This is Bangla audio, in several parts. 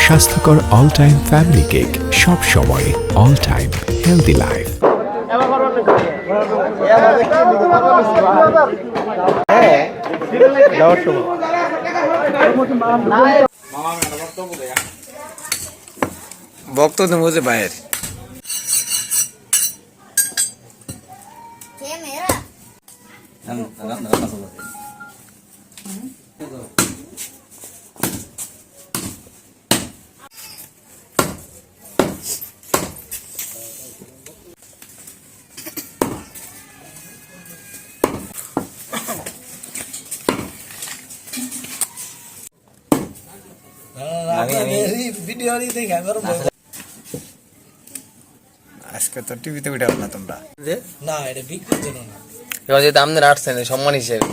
স্বাস্থ্যকর অল টাইম ফ্যামিলি কেক, সব সময় অল টাইম হেলদি লাইফ। বক্তব্য বুঝে বাইরে আজকে তো টিভিতে উঠাও না তোমরা, না এটা বিক্রির জন্য না, এবার যেহেতু আমাদের আসছেন সম্মান হিসেবে।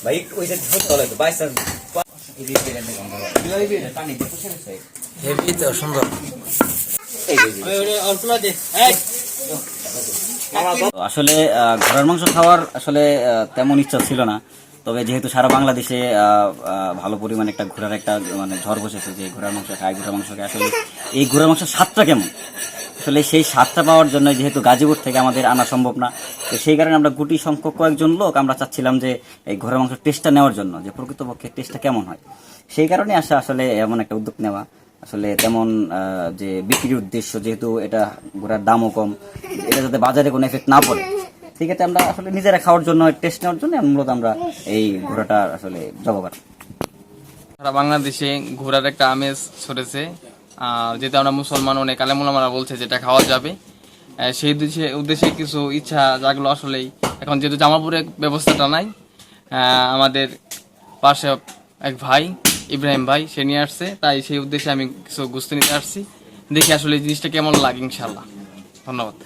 ভাই ওই যে চলে তো বাইসান হেভি তো সুন্দর। আসলে ঘোড়ার মাংস খাওয়ার আসলে তেমন ইচ্ছা ছিল না, তবে যেহেতু সারা বাংলাদেশে ভালো পরিমাণে একটা ঘোড়ার একটা মানে ঝড় বসেছে যে ঘোড়ার মাংস খায়, ঘোড়ার মাংস খায়, আসলে এই ঘোড়ার মাংসের স্বাদটা কেমন, আসলে সেই স্বাদটা পাওয়ার জন্য যেহেতু গাজীপুর থেকে আমাদের আনা সম্ভব না, তো সেই কারণে আমরা গুটি সংখ্যক কয়েকজন লোক আমরা চাচ্ছিলাম যে এই ঘোড়ার মাংসের টেস্টটা নেওয়ার জন্য, যে প্রকৃতপক্ষে টেস্টটা কেমন হয়। সেই কারণে আসলে এমন একটা উদ্যোগ নেওয়া, আসলে তেমন যে বিক্রির উদ্দেশ্য, যেহেতু এটা ঘোড়ার দামও কম, এটা যাতে বাজারে কোনো এফেক্ট না পড়ে, ঠিক আছে আমরা আসলে নিজেরা খাওয়ার জন্য টেস্ট নেওয়ার জন্য মূলত আমরা এই ঘোড়াটা আসলে জব করা। সারা বাংলাদেশে ঘোড়ার একটা আমেজ ছড়েছে, আর যেটা আমরা মুসলমান অনেক আলেমুলামারা বলছে যেটা খাওয়া যাবে, সেই উদ্দেশ্যে কিছু ইচ্ছা জাগলো আসলেই। এখন যেহেতু জামালপুরের ব্যবস্থাটা নাই, আমাদের পাশে এক ভাই ইব্রাহিম ভাই সে নিয়ে আসছে, তাই সেই উদ্দেশ্যে আমি কিছু গোস্ত নিতে আসছি, দেখি আসলে এই জিনিসটা কেমন লাগে। ইনশাল্লাহ, ধন্যবাদ।